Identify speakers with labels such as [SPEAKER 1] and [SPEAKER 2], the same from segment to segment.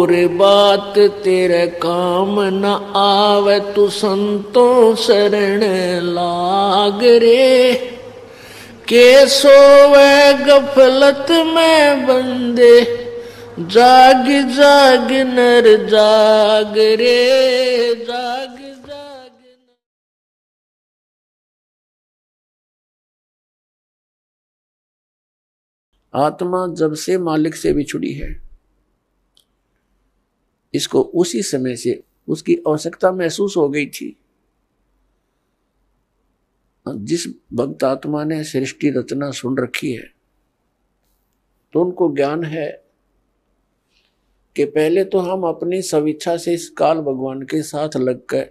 [SPEAKER 1] और बात तेरे काम न आवे तू संतों शरण लाग रे। के सोवे गफलत में बंदे जाग जाग नर जाग रे, जाग जाग। आत्मा जब से मालिक से बिछुड़ी है, इसको उसी समय से उसकी आवश्यकता महसूस हो गई थी। जिस भक्त आत्मा ने सृष्टि रचना सुन रखी है तो उनको ज्ञान है कि पहले तो हम अपनी स्वेच्छा से इस काल भगवान के साथ लग गए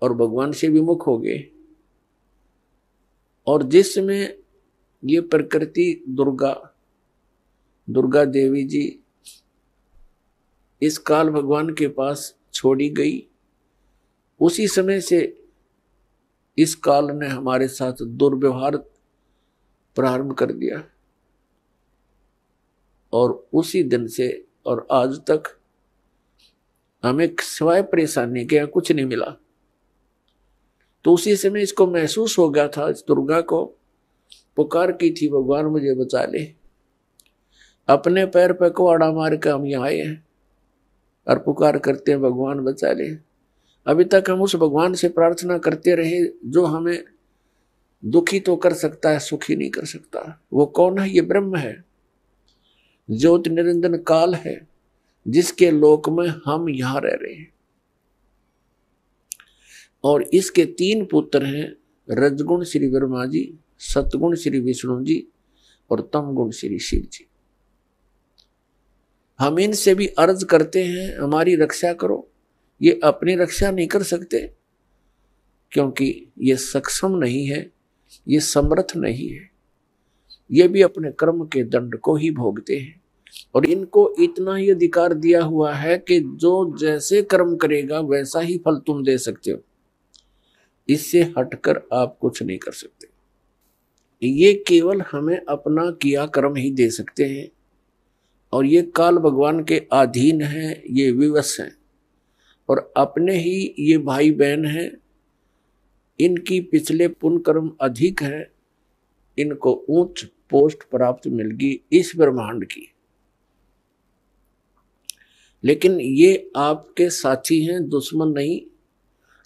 [SPEAKER 1] और भगवान से विमुख हो गए। और जिसमें ये प्रकृति दुर्गा देवी जी इस काल भगवान के पास छोड़ी गई, उसी समय से इस काल ने हमारे साथ दुर्व्यवहार प्रारंभ कर दिया। और उसी दिन से और आज तक हमें सिवाय परेशानी के यहाँ कुछ नहीं मिला। तो उसी समय इसको महसूस हो गया था, इस दुर्गा को पुकार की थी, भगवान मुझे बचा ले। अपने पैर पे कुआड़ा मार के हम यहाँ आए हैं और पुकार करते हैं भगवान बचा ले। अभी तक हम उस भगवान से प्रार्थना करते रहे जो हमें दुखी तो कर सकता है, सुखी नहीं कर सकता। वो कौन है? ये ब्रह्म है, ज्योति निरंजन काल है, जिसके लोक में हम यहां रह रहे हैं। और इसके 3 पुत्र हैं, रजगुण श्री ब्रह्मा जी, सतगुण श्री विष्णु जी और तमगुण श्री शिव जी। हम इनसे भी अर्ज करते हैं हमारी रक्षा करो। ये अपनी रक्षा नहीं कर सकते क्योंकि ये सक्षम नहीं है, ये समर्थ नहीं है। ये भी अपने कर्म के दंड को ही भोगते हैं। और इनको इतना ही अधिकार दिया हुआ है कि जो जैसे कर्म करेगा वैसा ही फल तुम दे सकते हो, इससे हटकर आप कुछ नहीं कर सकते। ये केवल हमें अपना किया कर्म ही दे सकते हैं। और ये काल भगवान के अधीन है, ये विवश हैं और अपने ही ये भाई बहन हैं। इनकी पिछले पुण्य कर्म अधिक है, इनको उच्च पोस्ट प्राप्त मिल गई इस ब्रह्मांड की। लेकिन ये आपके साथी हैं, दुश्मन नहीं।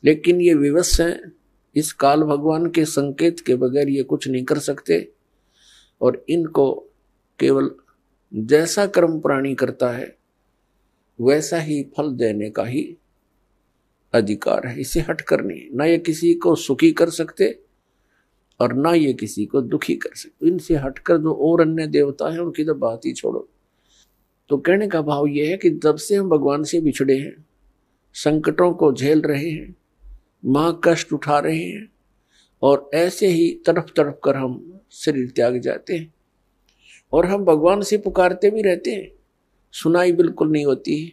[SPEAKER 1] लेकिन ये विवश हैं, इस काल भगवान के संकेत के बगैर ये कुछ नहीं कर सकते। और इनको केवल जैसा कर्म प्राणी करता है वैसा ही फल देने का ही अधिकार है, इसे हटकर नहीं। ना ये किसी को सुखी कर सकते और ना ये किसी को दुखी कर सकते। इनसे हटकर जो और अन्य देवता हैं उनकी तो बात ही छोड़ो। तो कहने का भाव ये है कि जब से हम भगवान से बिछड़े हैं, संकटों को झेल रहे हैं, मां कष्ट उठा रहे हैं और ऐसे ही तड़प तड़प कर हम शरीर त्याग जाते हैं। और हम भगवान से पुकारते भी रहते हैं, सुनाई बिल्कुल नहीं होती है।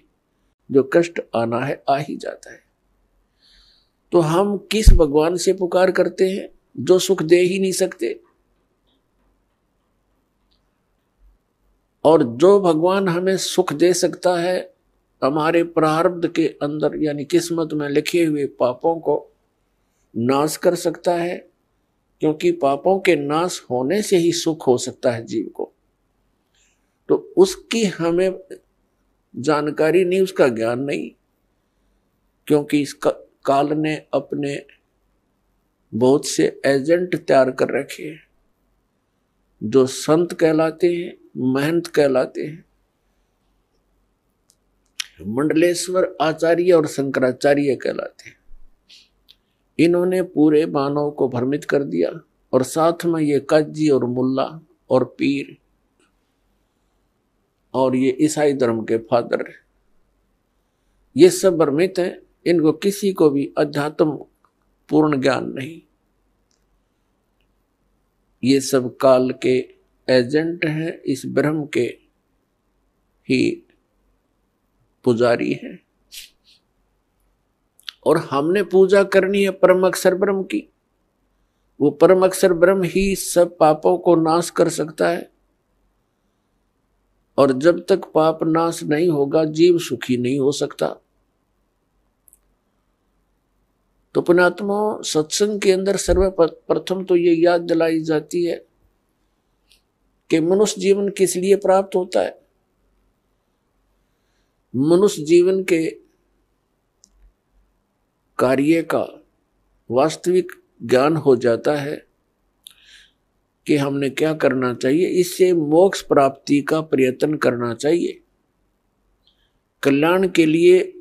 [SPEAKER 1] जो कष्ट आना है आ ही जाता है। तो हम किस भगवान से पुकार करते हैं जो सुख दे ही नहीं सकते? और जो भगवान हमें सुख दे सकता है, हमारे प्रारब्ध के अंदर यानी किस्मत में लिखे हुए पापों को नाश कर सकता है, क्योंकि पापों के नाश होने से ही सुख हो सकता है जीव को। तो उसकी हमें जानकारी नहीं, उसका ज्ञान नहीं, क्योंकि इस काल ने अपने बहुत से एजेंट तैयार कर रखे हैं जो संत कहलाते हैं, महंत कहलाते हैं। मंडलेश्वर आचार्य और शंकराचार्य कहलाते हैं। इन्होंने पूरे मानव को भ्रमित कर दिया। और साथ में ये काजी और मुल्ला और पीर और ये ईसाई धर्म के फादर, ये सब भ्रमित हैं। इनको किसी को भी अध्यात्म पूर्ण ज्ञान नहीं। ये सब काल के एजेंट हैं, इस ब्रह्म के ही पुजारी हैं। और हमने पूजा करनी है परम अक्षर ब्रह्म की। वो परम अक्षर ब्रह्म ही सब पापों को नाश कर सकता है और जब तक पाप नाश नहीं होगा जीव सुखी नहीं हो सकता। तो पुण्यात्मा, सत्संग के अंदर सर्वप्रथम तो ये याद दिलाई जाती है कि मनुष्य जीवन किस लिए प्राप्त होता है। मनुष्य जीवन के कार्य का वास्तविक ज्ञान हो जाता है कि हमने क्या करना चाहिए, इससे मोक्ष प्राप्ति का प्रयत्न करना चाहिए। कल्याण के लिए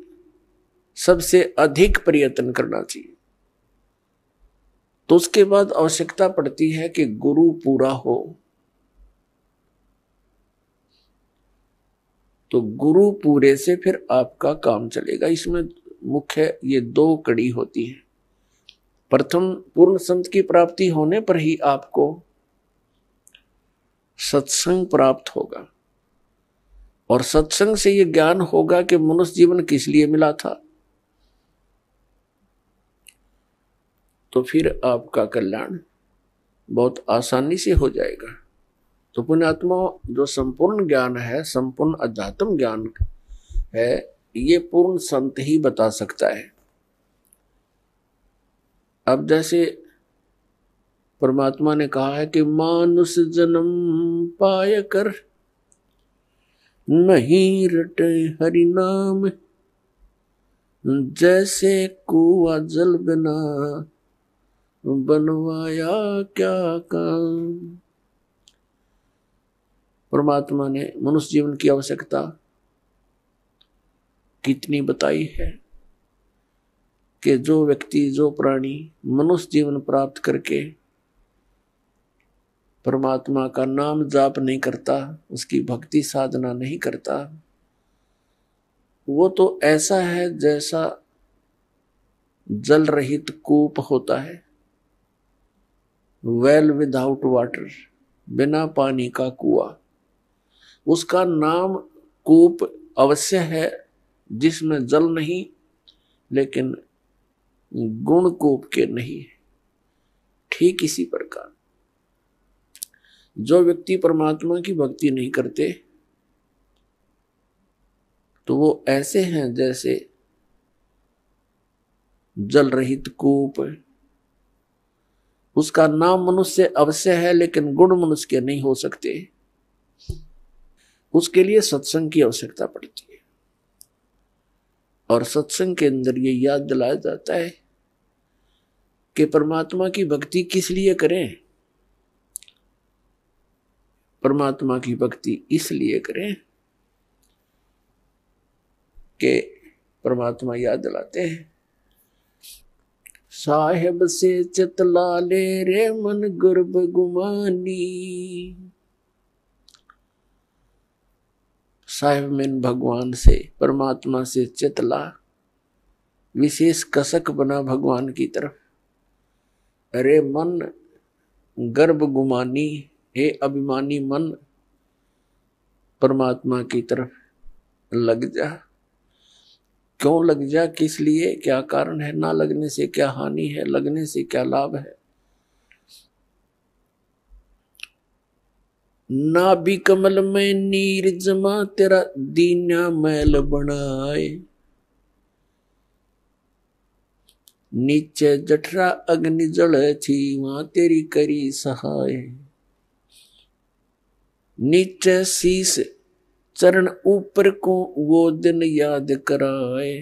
[SPEAKER 1] सबसे अधिक प्रयत्न करना चाहिए। तो उसके बाद आवश्यकता पड़ती है कि गुरु पूरा हो। तो गुरु पूरे से फिर आपका काम चलेगा। इसमें मुख्य ये दो कड़ी होती है। प्रथम, पूर्ण संत की प्राप्ति होने पर ही आपको सत्संग प्राप्त होगा, और सत्संग से ये ज्ञान होगा कि मनुष्य जीवन किस लिए मिला था। तो फिर आपका कल्याण बहुत आसानी से हो जाएगा। तो पुण्यात्मा, जो संपूर्ण ज्ञान है, संपूर्ण अध्यात्म ज्ञान है, ये पूर्ण संत ही बता सकता है। अब जैसे परमात्मा ने कहा है कि मानुष जन्म पाय कर नहीं रटे हरि नाम, जैसे कुआं जल बिना बनवाया क्या काम। परमात्मा ने मनुष्य जीवन की आवश्यकता कितनी बताई है कि जो व्यक्ति, जो प्राणी मनुष्य जीवन प्राप्त करके परमात्मा का नाम जाप नहीं करता, उसकी भक्ति साधना नहीं करता, वो तो ऐसा है जैसा जल रहित कूप होता है, वेल विदाउट वाटर, बिना पानी का कुआं। उसका नाम कूप अवश्य है जिसमें जल नहीं, लेकिन गुण कूप के नहीं। ठीक इसी प्रकार जो व्यक्ति परमात्मा की भक्ति नहीं करते, तो वो ऐसे हैं जैसे जल रहित कूप। उसका नाम मनुष्य अवश्य है, लेकिन गुण मनुष्य के नहीं हो सकते। उसके लिए सत्संग की आवश्यकता पड़ती है, और सत्संग के अंदर ये याद दिलाया जाता है कि परमात्मा की भक्ति किस लिए करें। परमात्मा की भक्ति इसलिए करें कि परमात्मा याद दिलाते हैं, साहेब से चितला ले रे मन गर्भ गुमानी। साहेब में भगवान से, परमात्मा से चितला, विशेष कसक बना भगवान की तरफ। अरे मन गर्भ गुमानी, हे अभिमानी मन, परमात्मा की तरफ लग जा। क्यों लग जा, किस लिए, क्या कारण है? ना लगने से क्या हानि है, लगने से क्या लाभ है? ना भी कमल में नीर जमा, तेरा दीना मैल बनाए। नीचे जठरा अग्नि जल थी, वहां तेरी करी सहाय। नीचे शीस चरण ऊपर को, वो दिन याद कराए।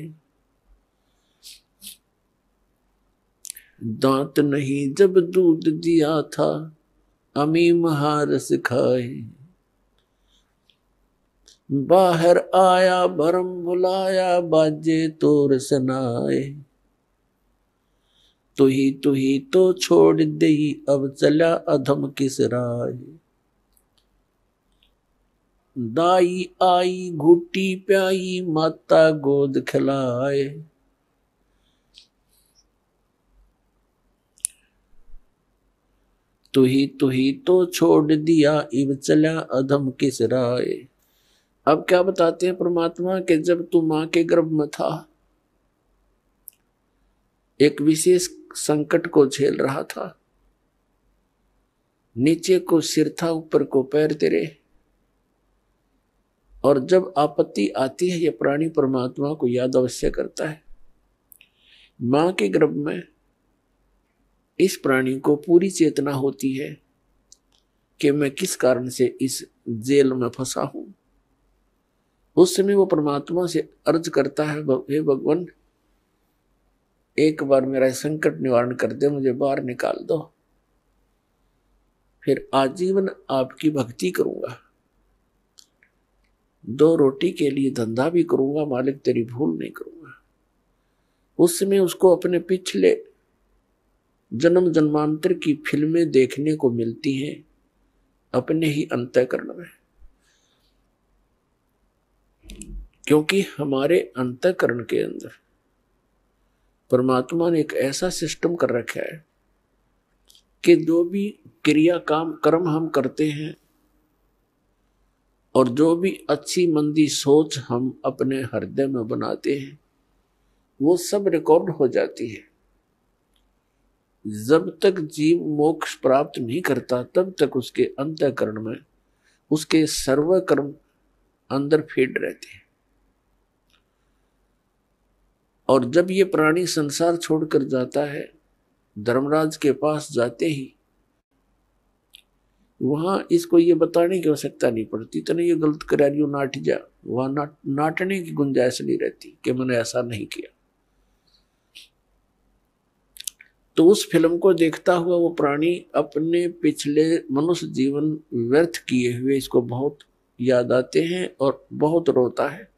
[SPEAKER 1] दांत नहीं जब दूध दिया था, अमी महारस खाए। बाहर आया भरम बुलाया, बाजे तोर सनाए। तू ही तो छोड़ दे, अब चला अधम किस राय। दाई आई घुटी प्याई, माता गोद खिलाए। तू ही तो छोड़ दिया, इब चला अधम किस राय। अब क्या बताते हैं परमात्मा कि जब तू मां के गर्भ में था, एक विशेष संकट को झेल रहा था। नीचे को सिर था, ऊपर को पैर तेरे। और जब आपत्ति आती है, ये प्राणी परमात्मा को याद अवश्य करता है। मां के गर्भ में इस प्राणी को पूरी चेतना होती है कि मैं किस कारण से इस जेल में फंसा हूं। उस समय वो परमात्मा से अर्ज करता है, हे भगवान, एक बार मेरा संकट निवारण कर दे, मुझे बाहर निकाल दो, फिर आजीवन आपकी भक्ति करूंगा, 2 रोटी के लिए धंधा भी करूंगा, मालिक तेरी भूल नहीं करूंगा। उस समय उसको अपने पिछले जन्म जन्मांतर की फिल्में देखने को मिलती हैं अपने ही अंतःकरण में, क्योंकि हमारे अंतःकरण के अंदर परमात्मा ने एक ऐसा सिस्टम कर रखा है कि जो भी क्रिया काम कर्म हम करते हैं और जो भी अच्छी मंदी सोच हम अपने हृदय में बनाते हैं, वो सब रिकॉर्ड हो जाती है। जब तक जीव मोक्ष प्राप्त नहीं करता तब तक उसके अंतःकरण में उसके सर्व कर्म अंदर फीड रहते हैं। और जब ये प्राणी संसार छोड़कर जाता है, धर्मराज के पास जाते ही वहां इसको ये बताने की आवश्यकता नहीं पड़ती, तो नहीं ये गलत करा रही हो, नाट जा, वहां नाटने की गुंजाइश नहीं रहती कि मैंने ऐसा नहीं किया। तो उस फिल्म को देखता हुआ वो प्राणी अपने पिछले मनुष्य जीवन व्यर्थ किए हुए इसको बहुत याद आते हैं और बहुत रोता है,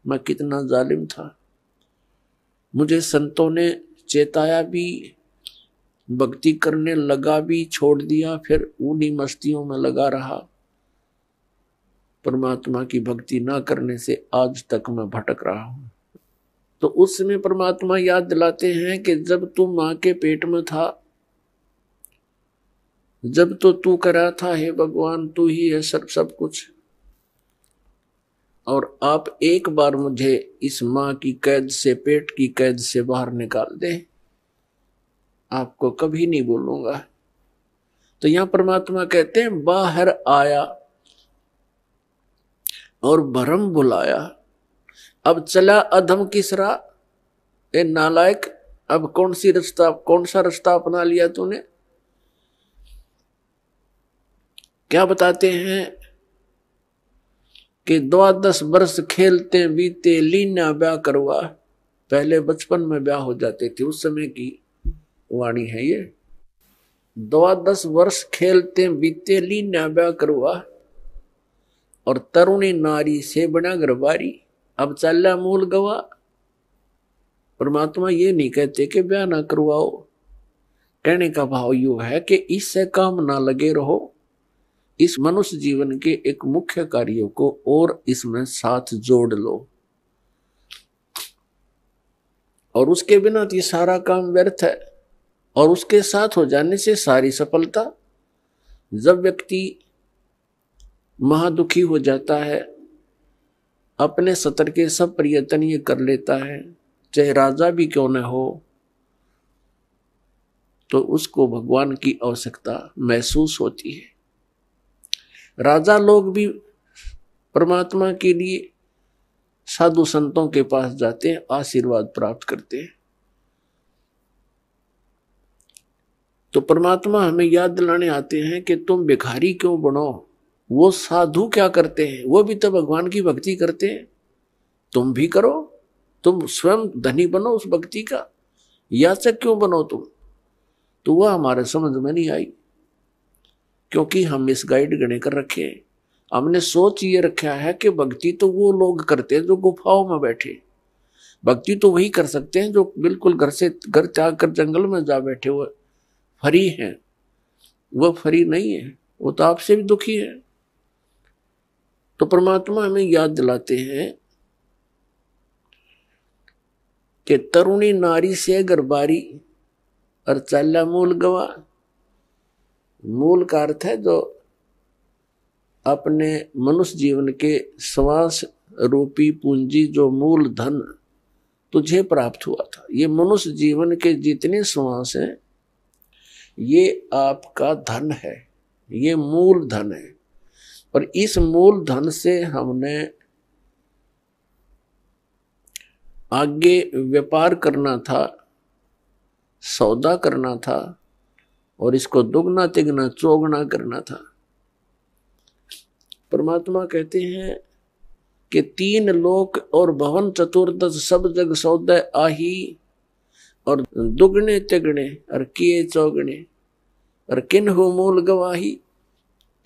[SPEAKER 1] मैं कितना जालिम था, मुझे संतों ने चेताया भी, भक्ति करने लगा भी, छोड़ दिया, फिर उन्हीं मस्तियों में लगा रहा। परमात्मा की भक्ति ना करने से आज तक मैं भटक रहा हूं। तो उस समय परमात्मा याद दिलाते हैं कि जब तू मां के पेट में था, जब तो तू करा था, हे भगवान तू ही है सब कुछ, और आप एक बार मुझे इस मां की कैद से, पेट की कैद से बाहर निकाल दे, आपको कभी नहीं भूलूंगा। तो यहां परमात्मा कहते हैं, बाहर आया और भरम बुलाया, अब चला अधम किसरा, ए नालायक, अब कौन सा रास्ता अपना लिया तूने। क्या बताते हैं कि 12 वर्ष खेलते बीते, लीना ब्याह करवा। पहले बचपन में ब्याह हो जाते थे, उस समय की वाणी है ये। 12 वर्ष खेलते बीते, लीना ब्याह करवा, और तरुणी नारी से बना गरबारी, अब चला मूल गवा। परमात्मा ये नहीं कहते कि ब्याह ना करवाओ, कहने का भाव यू है कि इससे काम ना लगे रहो, इस मनुष्य जीवन के एक मुख्य कार्यों को और इसमें साथ जोड़ लो, और उसके बिना तो ये सारा काम व्यर्थ है, और उसके साथ हो जाने से सारी सफलता। जब व्यक्ति महादुखी हो जाता है, अपने सतर के सब प्रयत्न ये कर लेता है, चाहे राजा भी क्यों न हो, तो उसको भगवान की आवश्यकता महसूस होती है। राजा लोग भी परमात्मा के लिए साधु संतों के पास जाते हैं, आशीर्वाद प्राप्त करते हैं। तो परमात्मा हमें याद दिलाने आते हैं कि तुम भिखारी क्यों बनो, वो साधु क्या करते हैं, वो भी तो भगवान की भक्ति करते हैं, तुम भी करो, तुम स्वयं धनी बनो उस भक्ति का, याचक क्यों बनो तुम। तो वह हमारे समझ में नहीं आई, क्योंकि हम मिस गाइड गणे कर रखे हैं। हमने सोच ये रखा है कि भक्ति तो वो लोग करते हैं जो गुफाओं में बैठे, भक्ति तो वही कर सकते हैं जो बिल्कुल घर त्याग कर जंगल में जा बैठे हुए फरी हैं। वह फरी नहीं है, वो तो आपसे भी दुखी है। तो परमात्मा हमें याद दिलाते हैं कि तरुणी नारी से गरबारी और चाला मूल गवा। मूल का अर्थ है जो अपने मनुष्य जीवन के श्वास रूपी पूंजी, जो मूल धन तुझे प्राप्त हुआ था। ये मनुष्य जीवन के जितने श्वास हैं ये आपका धन है, ये मूल धन है। और इस मूल धन से हमने आगे व्यापार करना था, सौदा करना था और इसको दुगना तिगना चौगुना करना था। परमात्मा कहते हैं कि 3 लोक और भवन चतुर्दश सब जग सौदे आही, और दुगने तिगने और किए चौगने और किन हो मूल गवाही।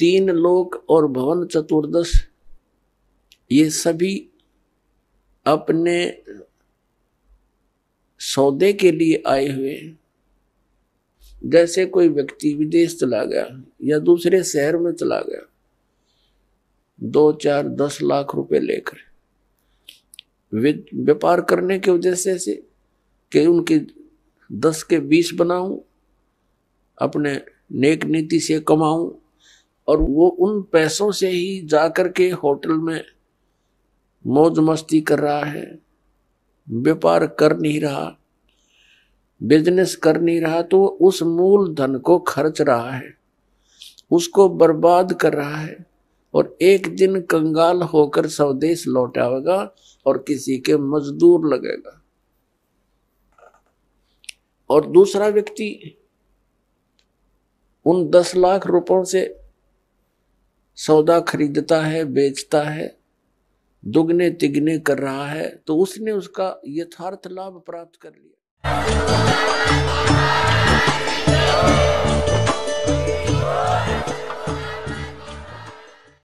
[SPEAKER 1] 3 लोक और भवन चतुर्दश ये सभी अपने सौदे के लिए आए हुए। जैसे कोई व्यक्ति विदेश चला गया या दूसरे शहर में चला गया 2, 4, 10 लाख रुपए लेकर व्यापार करने की वजह से कि उनकी 10 के 20 बनाऊं, अपने नेक नीति से कमाऊं, और वो उन पैसों से ही जाकर के होटल में मौज मस्ती कर रहा है, व्यापार कर नहीं रहा, बिजनेस कर नहीं रहा, तो उस मूल धन को खर्च रहा है, उसको बर्बाद कर रहा है और एक दिन कंगाल होकर स्वदेश लौटाएगा और किसी के मजदूर लगेगा। और दूसरा व्यक्ति उन 10 लाख रुपयों से सौदा खरीदता है, बेचता है, दुगने तिगने कर रहा है, तो उसने उसका यथार्थ लाभ प्राप्त कर लिया।